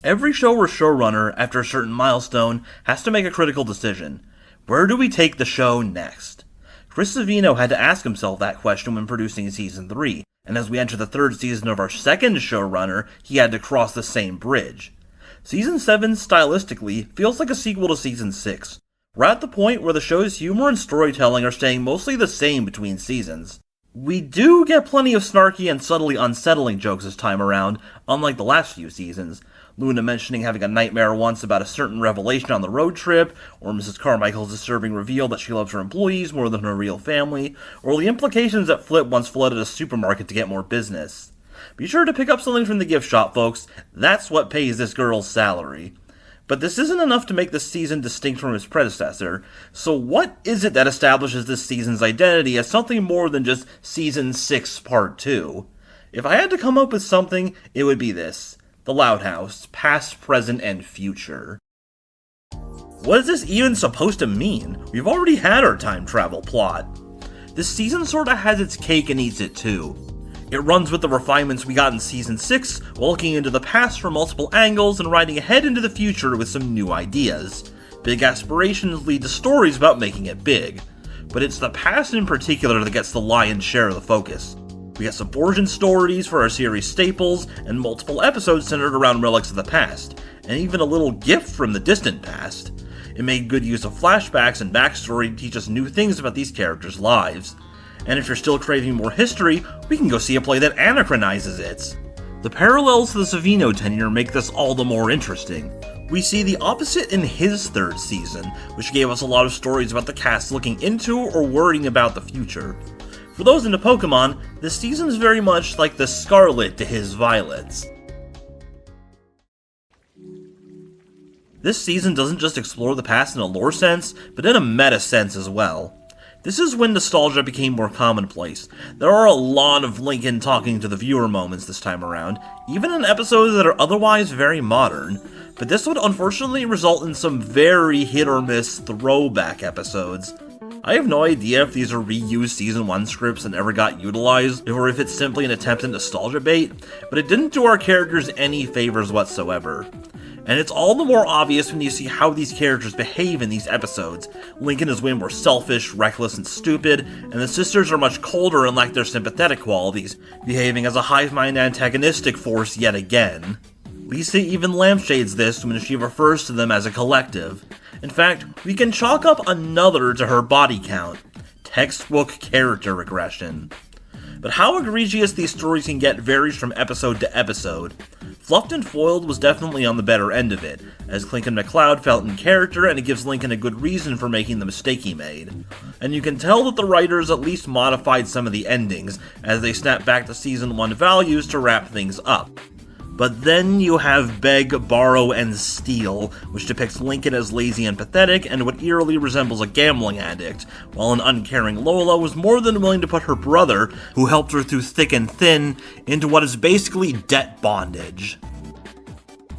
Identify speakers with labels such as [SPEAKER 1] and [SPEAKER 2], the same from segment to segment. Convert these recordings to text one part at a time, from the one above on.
[SPEAKER 1] Every show or showrunner, after a certain milestone, has to make a critical decision. Where do we take the show next? Chris Savino had to ask himself that question when producing Season 3, and as we enter the third season of our second showrunner, he had to cross the same bridge. Season 7, stylistically, feels like a sequel to Season 6. We're at the point where the show's humor and storytelling are staying mostly the same between seasons. We do get plenty of snarky and subtly unsettling jokes this time around, unlike the last few seasons. Luna mentioning having a nightmare once about a certain revelation on the road trip, or Mrs. Carmichael's disturbing reveal that she loves her employees more than her real family, or the implications that Flip once flooded a supermarket to get more business. Be sure to pick up something from the gift shop, folks. That's what pays this girl's salary. But this isn't enough to make this season distinct from its predecessor, so what is it that establishes this season's identity as something more than just Season 6 Part 2? If I had to come up with something, it would be this. The Loud House, past, present, and future. What is this even supposed to mean? We've already had our time travel plot. This season sorta has its cake and eats it too. It runs with the refinements we got in Season 6, while looking into the past from multiple angles and riding ahead into the future with some new ideas. Big aspirations lead to stories about making it big. But it's the past in particular that gets the lion's share of the focus. We get some origin stories for our series staples, and multiple episodes centered around relics of the past, and even a little gift from the distant past. It made good use of flashbacks and backstory to teach us new things about these characters' lives. And if you're still craving more history, we can go see a play that anachronizes it. The parallels to the Savino tenure make this all the more interesting. We see the opposite in his third season, which gave us a lot of stories about the cast looking into or worrying about the future. For those into Pokemon, this season is very much like the Scarlet to his Violets. This season doesn't just explore the past in a lore sense, but in a meta sense as well. This is when nostalgia became more commonplace. There are a lot of Lincoln talking to the viewer moments this time around, even in episodes that are otherwise very modern, but this would unfortunately result in some very hit-or-miss throwback episodes. I have no idea if these are reused Season 1 scripts that never got utilized, or if it's simply an attempt at nostalgia bait, but it didn't do our characters any favors whatsoever. And it's all the more obvious when you see how these characters behave in these episodes. Lincoln is way more selfish, reckless, and stupid, and the sisters are much colder and lack their sympathetic qualities, behaving as a hive-mind antagonistic force yet again. Lisa even lampshades this when she refers to them as a collective. In fact, we can chalk up another to her body count. Textbook character regression. But how egregious these stories can get varies from episode to episode. Fluffed and Foiled was definitely on the better end of it, as Clinton McCloud felt in character and it gives Lincoln a good reason for making the mistake he made. And you can tell that the writers at least modified some of the endings, as they snap back to Season 1 values to wrap things up. But then you have Beg, Borrow, and Steal, which depicts Lincoln as lazy and pathetic and what eerily resembles a gambling addict, while an uncaring Lola was more than willing to put her brother, who helped her through thick and thin, into what is basically debt bondage.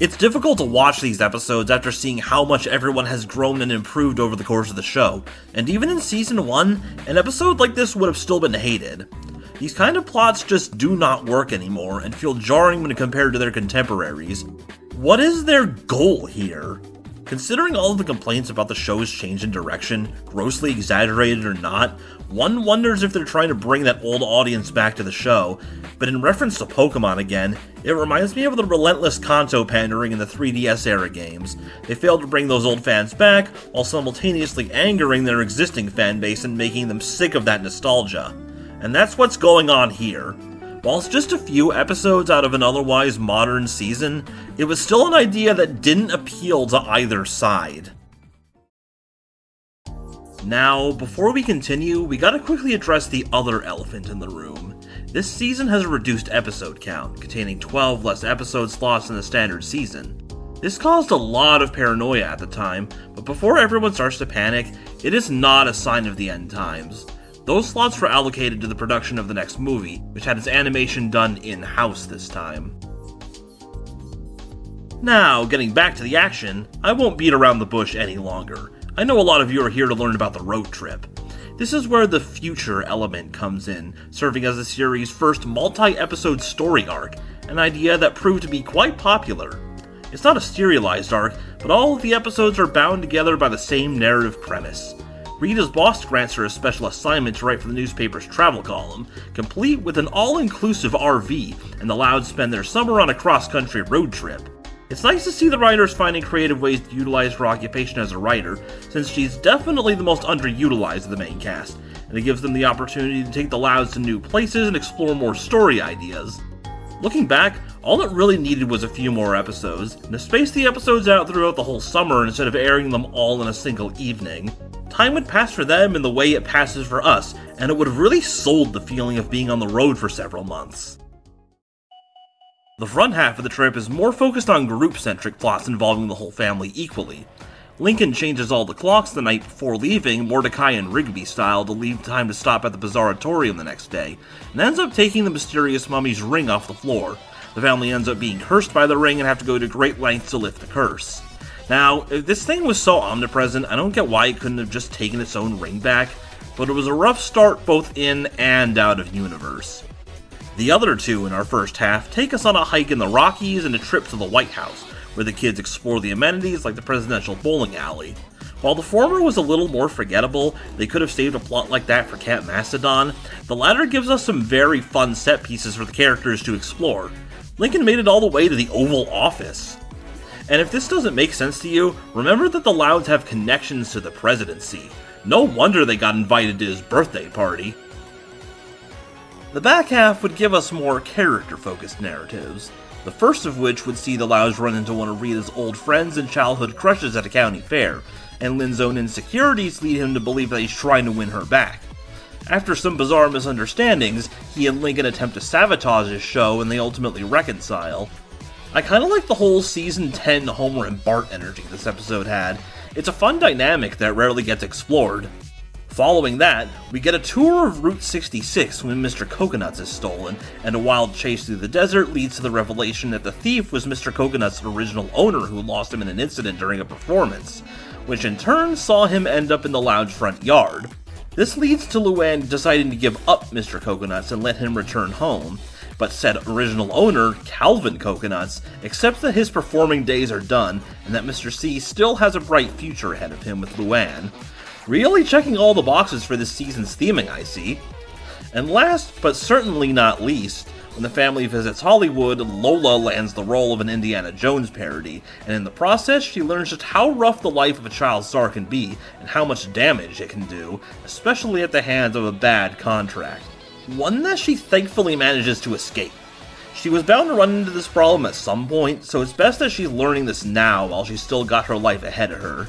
[SPEAKER 1] It's difficult to watch these episodes after seeing how much everyone has grown and improved over the course of the show, and even in Season 1, an episode like this would have still been hated. These kind of plots just do not work anymore and feel jarring when compared to their contemporaries. What is their goal here? Considering all of the complaints about the show's change in direction, grossly exaggerated or not, one wonders if they're trying to bring that old audience back to the show, but in reference to Pokemon again, it reminds me of the relentless Kanto pandering in the 3DS era games. They failed to bring those old fans back, while simultaneously angering their existing fanbase and making them sick of that nostalgia. And that's what's going on here. While it's just a few episodes out of an otherwise modern season, it was still an idea that didn't appeal to either side. Now, before we continue, we gotta quickly address the other elephant in the room. This season has a reduced episode count, containing 12 less episode slots than the standard season. This caused a lot of paranoia at the time, but before everyone starts to panic, it is not a sign of the end times. Those slots were allocated to the production of the next movie, which had its animation done in-house this time. Now, getting back to the action, I won't beat around the bush any longer. I know a lot of you are here to learn about the road trip. This is where the future element comes in, serving as the series' first multi-episode story arc, an idea that proved to be quite popular. It's not a serialized arc, but all of the episodes are bound together by the same narrative premise. Rita's boss grants her a special assignment to write for the newspaper's travel column, complete with an all-inclusive RV, and the Louds spend their summer on a cross-country road trip. It's nice to see the writers finding creative ways to utilize her occupation as a writer, since she's definitely the most underutilized of the main cast, and it gives them the opportunity to take the Louds to new places and explore more story ideas. Looking back, all it really needed was a few more episodes, and to space the episodes out throughout the whole summer instead of airing them all in a single evening. Time would pass for them in the way it passes for us, and it would have really sold the feeling of being on the road for several months. The front half of the trip is more focused on group-centric plots involving the whole family equally. Lincoln changes all the clocks the night before leaving, Mordecai and Rigby style, to leave time to stop at the Bizarratorium the next day, and ends up taking the mysterious mummy's ring off the floor. The family ends up being cursed by the ring and have to go to great lengths to lift the curse. Now, if this thing was so omnipresent, I don't get why it couldn't have just taken its own ring back, but it was a rough start both in and out of universe. The other two in our first half take us on a hike in the Rockies and a trip to the White House, where the kids explore the amenities like the presidential bowling alley. While the former was a little more forgettable, they could have saved a plot like that for Camp Mastodon, the latter gives us some very fun set pieces for the characters to explore. Lincoln made it all the way to the Oval Office. And if this doesn't make sense to you, remember that the Louds have connections to the presidency. No wonder they got invited to his birthday party. The back half would give us more character-focused narratives, the first of which would see the Louds run into one of Rita's old friends and childhood crushes at a county fair, and Lynn's own insecurities lead him to believe that he's trying to win her back. After some bizarre misunderstandings, he and Lincoln attempt to sabotage his show and they ultimately reconcile. I kinda like the whole Season 10 Homer and Bart energy this episode had. It's a fun dynamic that rarely gets explored. Following that, we get a tour of Route 66 when Mr. Coconuts is stolen, and a wild chase through the desert leads to the revelation that the thief was Mr. Coconut's original owner who lost him in an incident during a performance, which in turn saw him end up in the Lounge front yard. This leads to Luan deciding to give up Mr. Coconuts and let him return home, but said original owner, Calvin Coconuts, accepts that his performing days are done and that Mr. C still has a bright future ahead of him with Luan. Really checking all the boxes for this season's theming, I see. And last, but certainly not least, when the family visits Hollywood, Lola lands the role of an Indiana Jones parody, and in the process she learns just how rough the life of a child star can be, and how much damage it can do, especially at the hands of a bad contract. One that she thankfully manages to escape. She was bound to run into this problem at some point, so it's best that she's learning this now while she's still got her life ahead of her.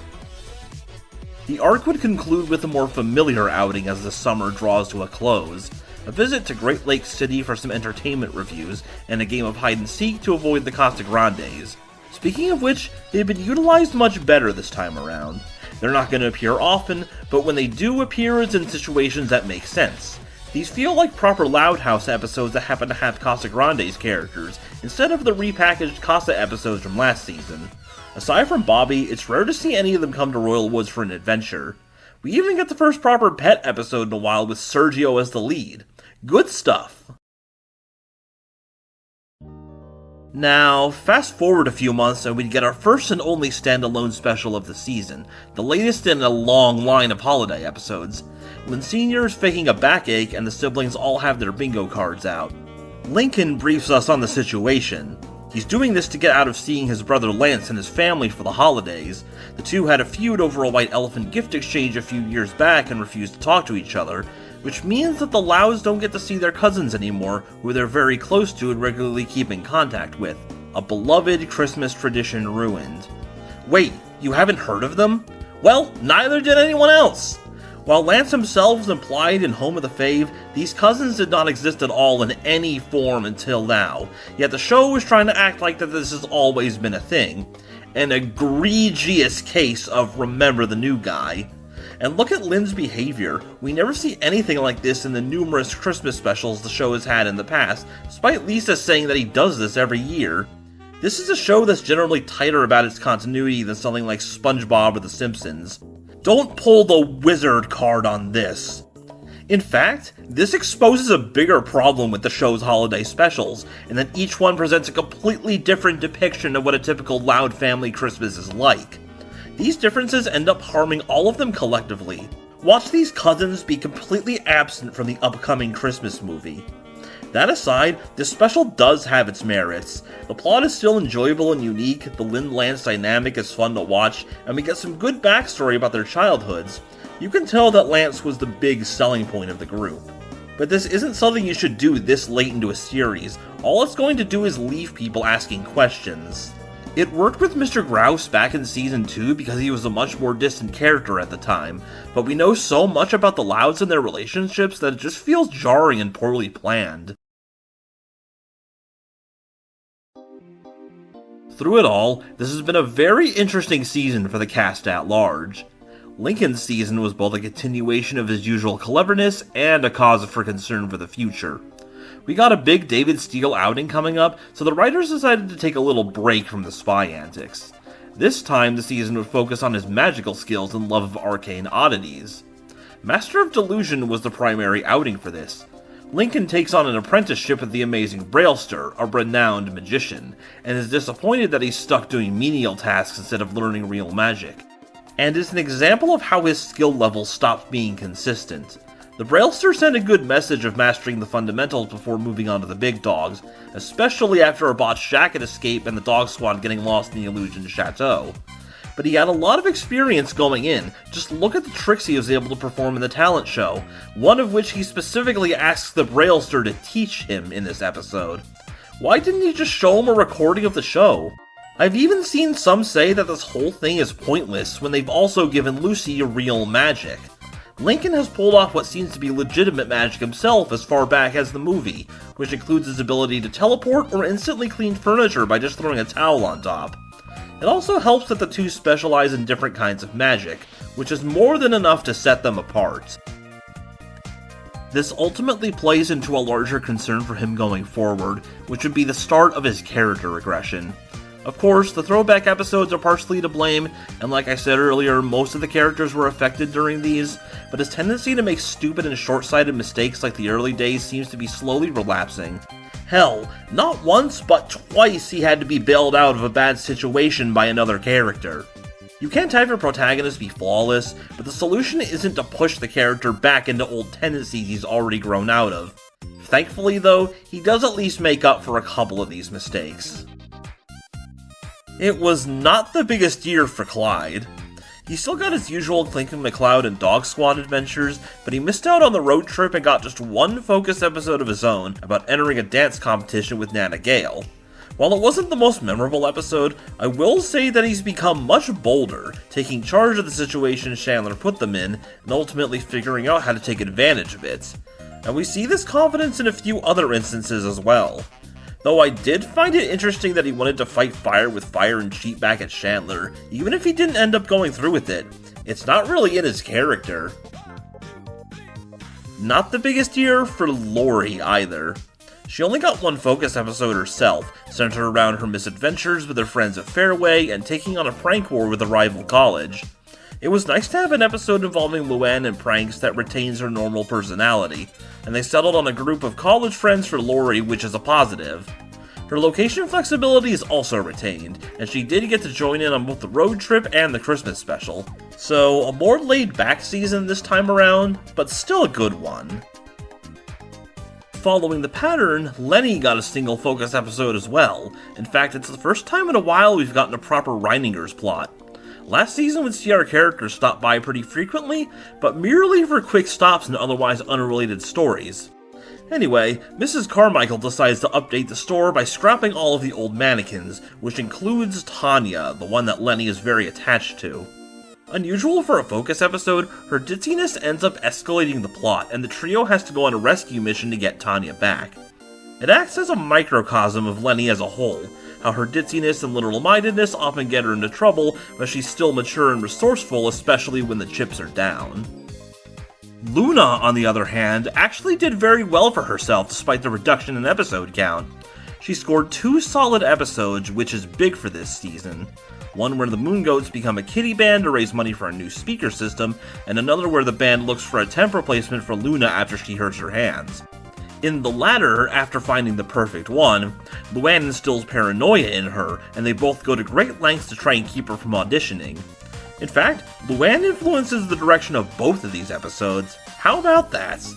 [SPEAKER 1] The arc would conclude with a more familiar outing as the summer draws to a close. A visit to Great Lakes City for some entertainment reviews, and a game of hide-and-seek to avoid the Casa Grandes. Speaking of which, they've been utilized much better this time around. They're not going to appear often, but when they do appear, it's in situations that make sense. These feel like proper Loud House episodes that happen to have Casa Grandes characters, instead of the repackaged Casa episodes from last season. Aside from Bobby, it's rare to see any of them come to Royal Woods for an adventure. We even get the first proper pet episode in a while with Sergio as the lead. Good stuff. Now, fast forward a few months and we get our first and only standalone special of the season, the latest in a long line of holiday episodes. Lynn Sr. is faking a backache and the siblings all have their bingo cards out. Lincoln briefs us on the situation. He's doing this to get out of seeing his brother Lance and his family for the holidays. The two had a feud over a white elephant gift exchange a few years back and refused to talk to each other, which means that the Louds don't get to see their cousins anymore, who they're very close to and regularly keep in contact with. A beloved Christmas tradition ruined. Wait, you haven't heard of them? Well, neither did anyone else! While Lance himself was implied in Home of the Fave, these cousins did not exist at all in any form until now, yet the show was trying to act like that this has always been a thing. An egregious case of remember the new guy. And look at Lynn's behavior. We never see anything like this in the numerous Christmas specials the show has had in the past, despite Lisa saying that he does this every year. This is a show that's generally tighter about its continuity than something like SpongeBob or The Simpsons. Don't pull the wizard card on this. In fact, this exposes a bigger problem with the show's holiday specials, in that each one presents a completely different depiction of what a typical Loud family Christmas is like. These differences end up harming all of them collectively. Watch these cousins be completely absent from the upcoming Christmas movie. That aside, this special does have its merits. The plot is still enjoyable and unique, the Lynn-Lance dynamic is fun to watch, and we get some good backstory about their childhoods. You can tell that Lance was the big selling point of the group. But this isn't something you should do this late into a series. All it's going to do is leave people asking questions. It worked with Mr. Grouse back in Season 2 because he was a much more distant character at the time, but we know so much about the Louds and their relationships that it just feels jarring and poorly planned. Through it all, this has been a very interesting season for the cast at large. Lincoln's season was both a continuation of his usual cleverness and a cause for concern for the future. We got a big David Steele outing coming up, so the writers decided to take a little break from the spy antics. This time, the season would focus on his magical skills and love of arcane oddities. Master of Delusion was the primary outing for this. Lincoln takes on an apprenticeship with the amazing Brailster, a renowned magician, and is disappointed that he's stuck doing menial tasks instead of learning real magic. And is an example of how his skill level stopped being consistent. The Brailster sent a good message of mastering the fundamentals before moving on to the big dogs, especially after a botched jacket escape and the dog squad getting lost in the Illusion Chateau. But he had a lot of experience going in. Just look at the tricks he was able to perform in the talent show, one of which he specifically asks the Brailster to teach him in this episode. Why didn't he just show him a recording of the show? I've even seen some say that this whole thing is pointless when they've also given Lucy real magic. Lincoln has pulled off what seems to be legitimate magic himself as far back as the movie, which includes his ability to teleport or instantly clean furniture by just throwing a towel on top. It also helps that the two specialize in different kinds of magic, which is more than enough to set them apart. This ultimately plays into a larger concern for him going forward, which would be the start of his character regression. Of course, the throwback episodes are partially to blame, and like I said earlier, most of the characters were affected during these, but his tendency to make stupid and short-sighted mistakes like the early days seems to be slowly relapsing. Hell, not once but twice he had to be bailed out of a bad situation by another character. You can't have your protagonist be flawless, but the solution isn't to push the character back into old tendencies he's already grown out of. Thankfully though, he does at least make up for a couple of these mistakes. It was not the biggest year for Clyde. He still got his usual Clinkin' McCloud and Dog Squad adventures, but he missed out on the road trip and got just one focused episode of his own about entering a dance competition with Nana Gale. While it wasn't the most memorable episode, I will say that he's become much bolder, taking charge of the situation Chandler put them in, and ultimately figuring out how to take advantage of it. And we see this confidence in a few other instances as well. Though I did find it interesting that he wanted to fight fire with fire and cheat back at Chandler, even if he didn't end up going through with it. It's not really in his character. Not the biggest year for Lori either. She only got one focus episode herself, centered around her misadventures with her friends at Fairway and taking on a prank war with a rival college. It was nice to have an episode involving Luan and pranks that retains her normal personality, and they settled on a group of college friends for Lori, which is a positive. Her location flexibility is also retained, and she did get to join in on both the road trip and the Christmas special. So, a more laid-back season this time around, but still a good one. Following the pattern, Lenny got a single focus episode as well. In fact, it's the first time in a while we've gotten a proper Reiningers plot. Last season would see our characters stop by pretty frequently, but merely for quick stops in otherwise unrelated stories. Anyway, Mrs. Carmichael decides to update the store by scrapping all of the old mannequins, which includes Tanya, the one that Lenny is very attached to. Unusual for a focus episode, her ditziness ends up escalating the plot, and the trio has to go on a rescue mission to get Tanya back. It acts as a microcosm of Lenny as a whole, how her ditziness and literal-mindedness often get her into trouble, but she's still mature and resourceful, especially when the chips are down. Luna, on the other hand, actually did very well for herself despite the reduction in episode count. She scored 2 solid episodes, which is big for this season. One where the Moongoats become a kiddie band to raise money for a new speaker system, and another where the band looks for a temp replacement for Luna after she hurts her hands. In the latter, after finding the perfect one, Luan instills paranoia in her, and they both go to great lengths to try and keep her from auditioning. In fact, Luan influences the direction of both of these episodes. How about that?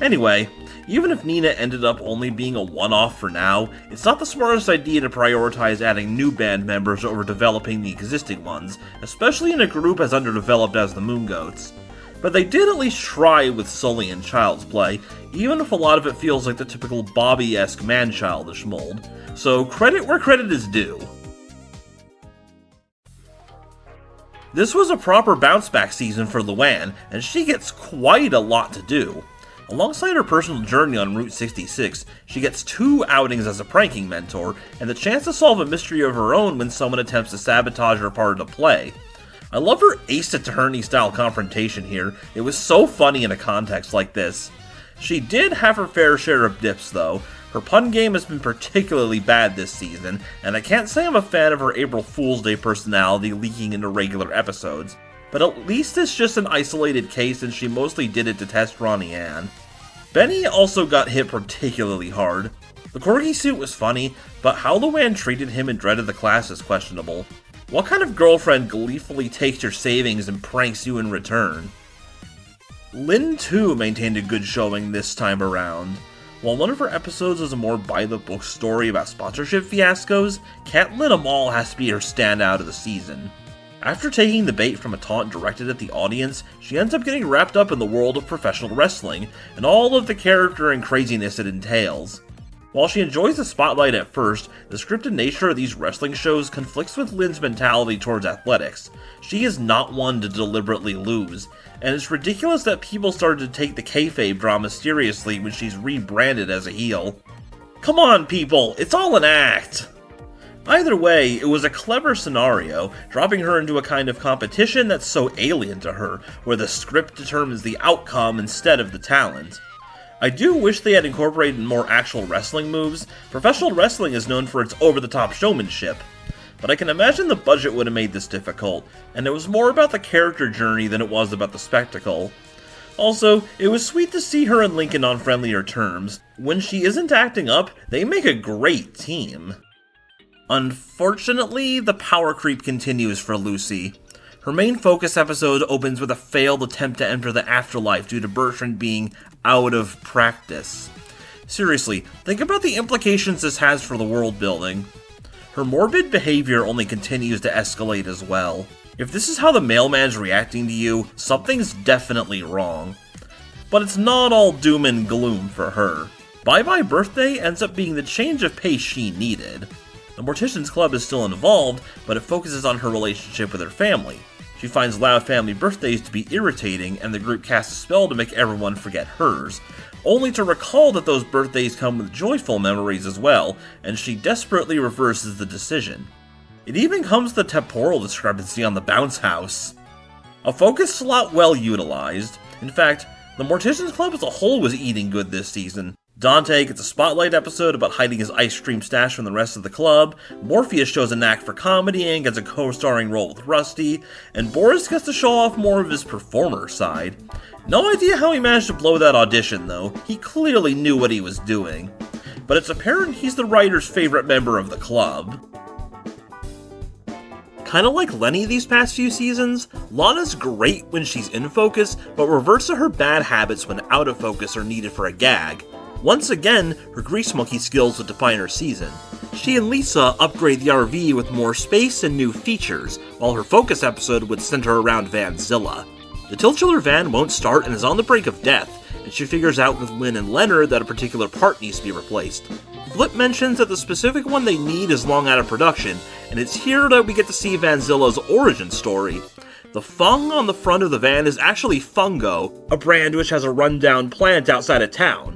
[SPEAKER 1] Anyway, even if Nina ended up only being a one-off for now, it's not the smartest idea to prioritize adding new band members over developing the existing ones, especially in a group as underdeveloped as the Moongoats. But they did at least try with Sully and Child's Play, even if a lot of it feels like the typical Bobby-esque man-childish mold. So credit where credit is due. This was a proper bounce-back season for Luan, and she gets quite a lot to do. Alongside her personal journey on Route 66, she gets 2 outings as a pranking mentor, and the chance to solve a mystery of her own when someone attempts to sabotage her part of the play. I love her Ace Attorney style confrontation here. It was so funny in a context like this. She did have her fair share of dips though. Her pun game has been particularly bad this season, and I can't say I'm a fan of her April Fool's Day personality leaking into regular episodes. But at least it's just an isolated case and she mostly did it to test Ronnie Ann. Benny also got hit particularly hard. The corgi suit was funny, but how Luan treated him and dreaded the class is questionable. What kind of girlfriend gleefully takes your savings and pranks you in return? Lynn too maintained a good showing this time around. While one of her episodes is a more by-the-book story about sponsorship fiascos, Can't Lynn 'Em All has to be her standout of the season. After taking the bait from a taunt directed at the audience, she ends up getting wrapped up in the world of professional wrestling, and all of the character and craziness it entails. While she enjoys the spotlight at first, the scripted nature of these wrestling shows conflicts with Lynn's mentality towards athletics. She is not one to deliberately lose, and it's ridiculous that people started to take the kayfabe drama seriously when she's rebranded as a heel. Come on people, it's all an act! Either way, it was a clever scenario, dropping her into a kind of competition that's so alien to her, where the script determines the outcome instead of the talent. I do wish they had incorporated more actual wrestling moves. Professional wrestling is known for its over-the-top showmanship, but I can imagine the budget would have made this difficult, and it was more about the character journey than it was about the spectacle. Also, it was sweet to see her and Lincoln on friendlier terms. When she isn't acting up, they make a great team. Unfortunately, the power creep continues for Lucy. Her main focus episode opens with a failed attempt to enter the afterlife due to Bertrand being out of practice. Seriously, think about the implications this has for the world building. Her morbid behavior only continues to escalate as well. If this is how the mailman's reacting to you, something's definitely wrong. But it's not all doom and gloom for her. Bye Bye Birthday ends up being the change of pace she needed. The Morticians Club is still involved, but it focuses on her relationship with her family. She finds loud family birthdays to be irritating, and the group casts a spell to make everyone forget hers, only to recall that those birthdays come with joyful memories as well, and she desperately reverses the decision. It even comes to the temporal discrepancy on the bounce house. A focus slot well utilized. In fact, the Morticians Club as a whole was eating good this season. Dante gets a spotlight episode about hiding his ice cream stash from the rest of the club, Morpheus shows a knack for comedy and gets a co-starring role with Rusty, and Boris gets to show off more of his performer side. No idea how he managed to blow that audition though, he clearly knew what he was doing. But it's apparent he's the writer's favorite member of the club. Kinda like Lenny these past few seasons, Lana's great when she's in focus, but reverts to her bad habits when out of focus are needed for a gag. Once again, her Grease Monkey skills would define her season. She and Lisa upgrade the RV with more space and new features, while her focus episode would center around Vanzilla. The titular van won't start and is on the brink of death, and she figures out with Lynn and Leonard that a particular part needs to be replaced. Flip mentions that the specific one they need is long out of production, and it's here that we get to see Vanzilla's origin story. The fung on the front of the van is actually Fungo, a brand which has a rundown plant outside of town.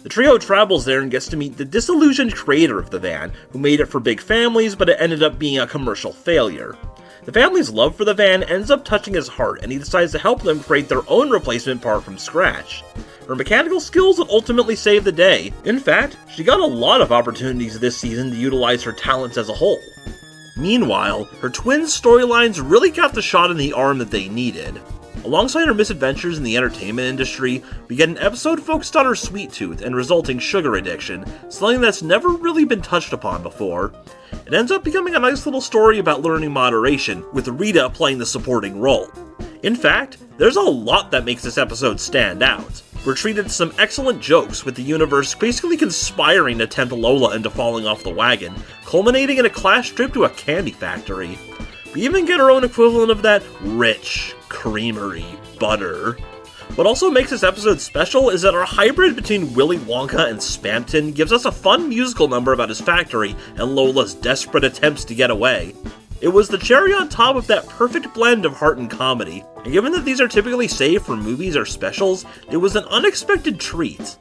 [SPEAKER 1] The trio travels there and gets to meet the disillusioned creator of the van, who made it for big families, but it ended up being a commercial failure. The family's love for the van ends up touching his heart, and he decides to help them create their own replacement part from scratch. Her mechanical skills would ultimately save the day. In fact, she got a lot of opportunities this season to utilize her talents as a whole. Meanwhile, her twins' storylines really got the shot in the arm that they needed. Alongside her misadventures in the entertainment industry, we get an episode focused on her sweet tooth and resulting sugar addiction, something that's never really been touched upon before. It ends up becoming a nice little story about learning moderation, with Rita playing the supporting role. In fact, there's a lot that makes this episode stand out. We're treated to some excellent jokes, with the universe basically conspiring to tempt Lola into falling off the wagon, culminating in a class trip to a candy factory. We even get our own equivalent of that rich, creamery butter. What also makes this episode special is that our hybrid between Willy Wonka and Spamton gives us a fun musical number about his factory and Lola's desperate attempts to get away. It was the cherry on top of that perfect blend of heart and comedy, and given that these are typically saved for movies or specials, it was an unexpected treat.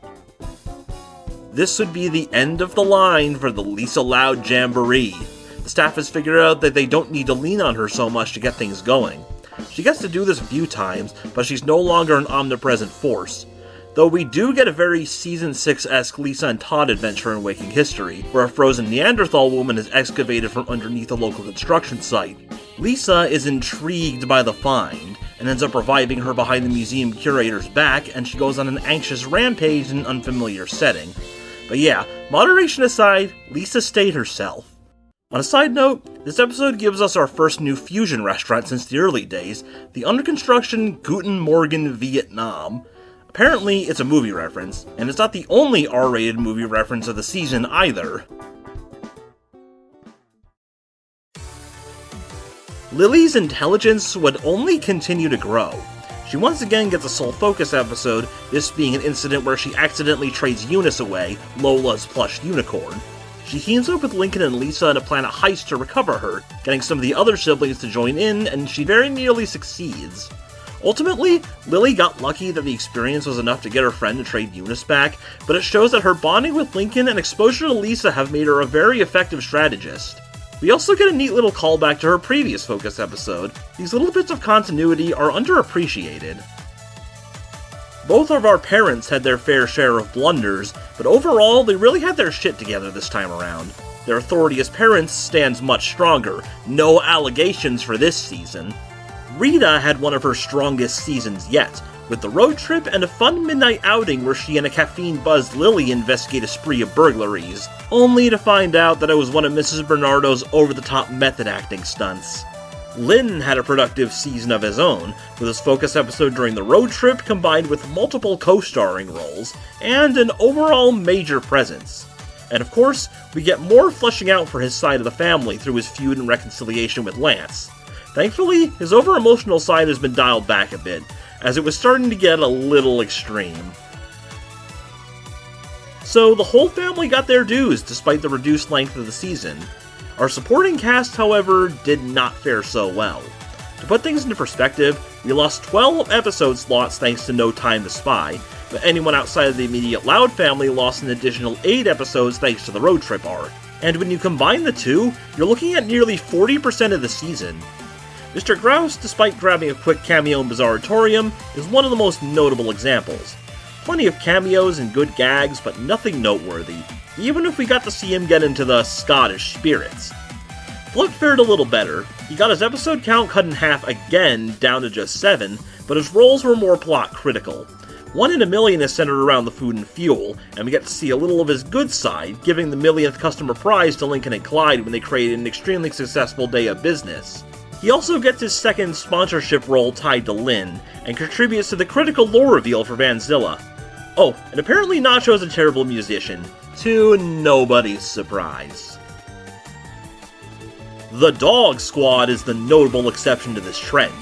[SPEAKER 1] This would be the end of the line for the Lisa Loud Jamboree. The staff has figured out that they don't need to lean on her so much to get things going. She gets to do this a few times, but she's no longer an omnipresent force. Though we do get a very Season 6-esque Lisa and Todd adventure in Waking History, where a frozen Neanderthal woman is excavated from underneath a local construction site. Lisa is intrigued by the find, and ends up reviving her behind the museum curator's back, and she goes on an anxious rampage in an unfamiliar setting. But yeah, moderation aside, Lisa stayed herself. On a side note, this episode gives us our first new fusion restaurant since the early days, the under construction Guten Morgen Vietnam. Apparently, it's a movie reference, and it's not the only R-rated movie reference of the season either. Lily's intelligence would only continue to grow. She once again gets a sole focus episode, this being an incident where she accidentally trades Eunice away, Lola's plush unicorn. She teams up with Lincoln and Lisa to plan a heist to recover her, getting some of the other siblings to join in, and she very nearly succeeds. Ultimately, Lily got lucky that the experience was enough to get her friend to trade Eunice back, but it shows that her bonding with Lincoln and exposure to Lisa have made her a very effective strategist. We also get a neat little callback to her previous focus episode. These little bits of continuity are underappreciated. Both of our parents had their fair share of blunders, but overall they really had their shit together this time around. Their authority as parents stands much stronger. No allegations for this season. Rita had one of her strongest seasons yet, with the road trip and a fun midnight outing where she and a caffeine-buzzed Lily investigate a spree of burglaries, only to find out that it was one of Mrs. Bernardo's over-the-top method acting stunts. Lynn had a productive season of his own, with his focus episode during the road trip combined with multiple co-starring roles, and an overall major presence. And of course, we get more fleshing out for his side of the family through his feud and reconciliation with Lance. Thankfully, his over-emotional side has been dialed back a bit, as it was starting to get a little extreme. So the whole family got their dues despite the reduced length of the season. Our supporting cast, however, did not fare so well. To put things into perspective, we lost 12 episode slots thanks to No Time to Spy, but anyone outside of the immediate Loud family lost an additional 8 episodes thanks to the road trip arc. And when you combine the two, you're looking at nearly 40% of the season. Mr. Grouse, despite grabbing a quick cameo in Bizarratorium, is one of the most notable examples. Plenty of cameos and good gags, but nothing noteworthy, even if we got to see him get into the Scottish spirits. Flip fared a little better. He got his episode count cut in half again, down to just 7, but his roles were more plot critical. 1 in a Million is centered around the food and fuel, and we get to see a little of his good side, giving the millionth customer prize to Lincoln and Clyde when they created an extremely successful day of business. He also gets his second sponsorship role tied to Lynn, and contributes to the critical lore reveal for Vanzilla. Oh, and apparently Nacho's a terrible musician, to nobody's surprise. The Dog Squad is the notable exception to this trend.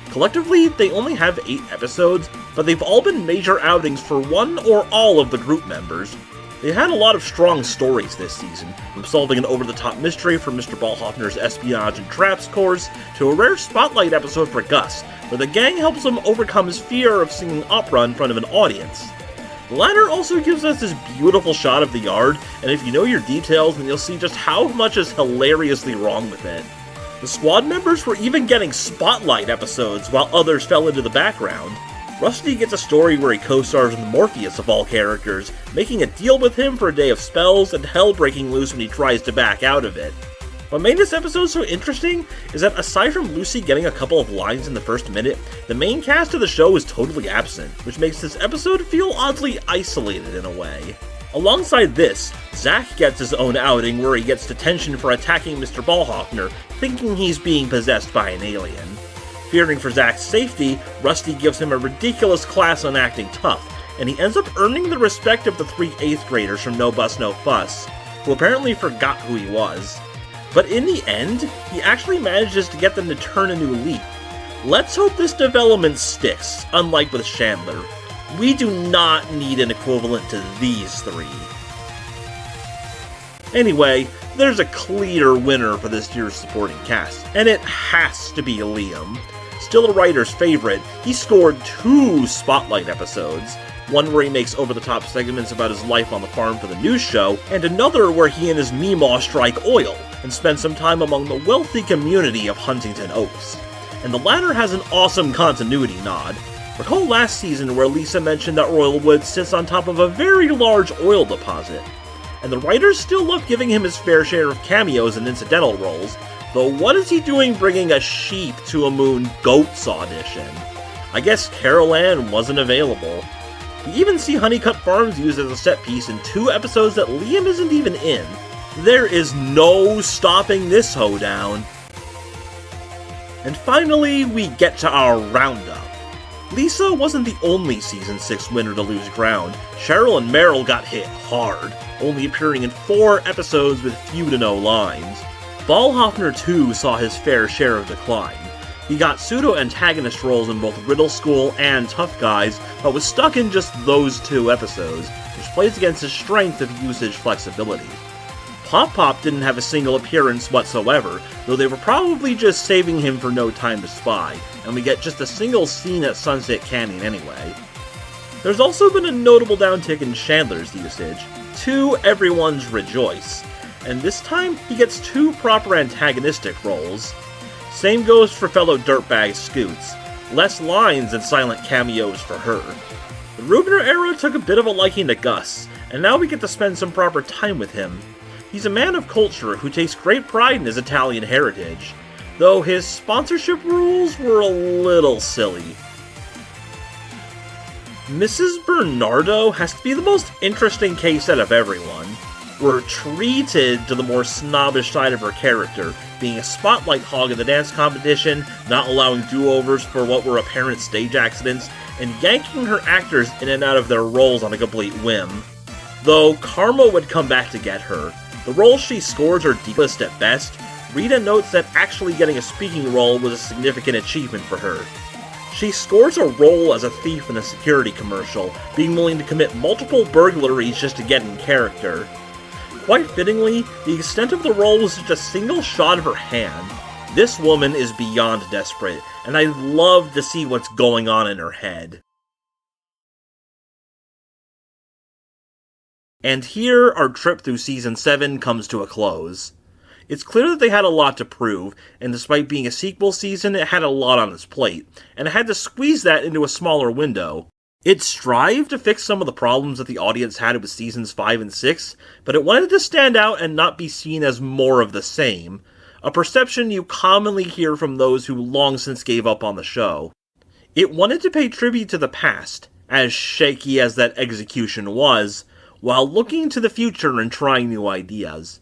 [SPEAKER 1] Collectively, they only have 8 episodes, but they've all been major outings for one or all of the group members. They had a lot of strong stories this season, from solving an over-the-top mystery for Mr. Ballhoffner's espionage and traps course, to a rare spotlight episode for Gus, where the gang helps him overcome his fear of singing opera in front of an audience. The latter also gives us this beautiful shot of the yard, and if you know your details, then you'll see just how much is hilariously wrong with it. The squad members were even getting spotlight episodes while others fell into the background. Rusty gets a story where he co-stars with Morpheus of all characters, making a deal with him for a day of spells and hell breaking loose when he tries to back out of it. What made this episode so interesting is that aside from Lucy getting a couple of lines in the first minute, the main cast of the show is totally absent, which makes this episode feel oddly isolated in a way. Alongside this, Zack gets his own outing where he gets detention for attacking Mr. Ballhoffner, thinking he's being possessed by an alien. Fearing for Zack's safety, Rusty gives him a ridiculous class on acting tough, and he ends up earning the respect of the 3 8th graders from No Bus No Fuss, who apparently forgot who he was. But in the end, he actually manages to get them to turn a new leaf. Let's hope this development sticks, unlike with Chandler. We do not need an equivalent to these 3. Anyway, there's a clear winner for this year's supporting cast, and it has to be Liam. Still a writer's favorite, he scored 2 spotlight episodes, one where he makes over-the-top segments about his life on the farm for the news show, and another where he and his Meemaw strike oil, and spend some time among the wealthy community of Huntington Oaks. And the latter has an awesome continuity nod. Recall last season where Lisa mentioned that Royalwood sits on top of a very large oil deposit. And the writers still love giving him his fair share of cameos and incidental roles, though what is he doing bringing a sheep to a Moon Goats audition? I guess Carol Ann wasn't available. We even see Honeycutt Farms used as a set piece in 2 episodes that Liam isn't even in. There is no stopping this hoedown. And finally, we get to our roundup. Lisa wasn't the only Season 6 winner to lose ground. Cheryl and Meryl got hit hard, only appearing in 4 episodes with few to no lines. Ballhoffner too saw his fair share of decline. He got pseudo-antagonist roles in both Riddle School and Tough Guys, but was stuck in just those 2 episodes, which plays against his strength of usage flexibility. Pop Pop didn't have a single appearance whatsoever, though they were probably just saving him for No Time to Spy, and we get just a single scene at Sunset Canyon anyway. There's also been a notable downtick in Chandler's usage, to everyone's rejoice, and this time he gets 2 proper antagonistic roles. Same goes for fellow dirtbag Scoots, less lines and silent cameos for her. The Rubner era took a bit of a liking to Gus, and now we get to spend some proper time with him. He's a man of culture who takes great pride in his Italian heritage, though his sponsorship rules were a little silly. Mrs. Bernardo has to be the most interesting case out of everyone. We're treated to the more snobbish side of her character, being a spotlight hog in the dance competition, not allowing do-overs for what were apparent stage accidents, and yanking her actors in and out of their roles on a complete whim. Though karma would come back to get her. The roles she scores are deepest at best. Rita notes that actually getting a speaking role was a significant achievement for her. She scores a role as a thief in a security commercial, being willing to commit multiple burglaries just to get in character. Quite fittingly, the extent of the role was just a single shot of her hand. This woman is beyond desperate, and I'd love to see what's going on in her head. And here, our trip through Season 7 comes to a close. It's clear that they had a lot to prove, and despite being a sequel season, it had a lot on its plate, and it had to squeeze that into a smaller window. It strived to fix some of the problems that the audience had with Seasons 5 and 6, but it wanted to stand out and not be seen as more of the same, a perception you commonly hear from those who long since gave up on the show. It wanted to pay tribute to the past, as shaky as that execution was, while looking to the future and trying new ideas.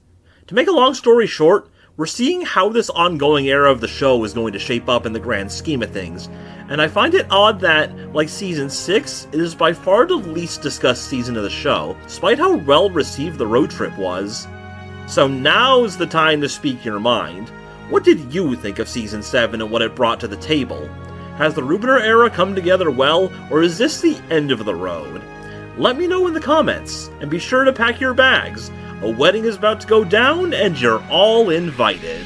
[SPEAKER 1] To make a long story short, we're seeing how this ongoing era of the show is going to shape up in the grand scheme of things, and I find it odd that, like Season 6, it is by far the least discussed season of the show, despite how well received the road trip was. So now's the time to speak your mind. What did you think of Season 7 and what it brought to the table? Has the Rubner era come together well, or is this the end of the road? Let me know in the comments, and be sure to pack your bags. A wedding is about to go down, and you're all invited.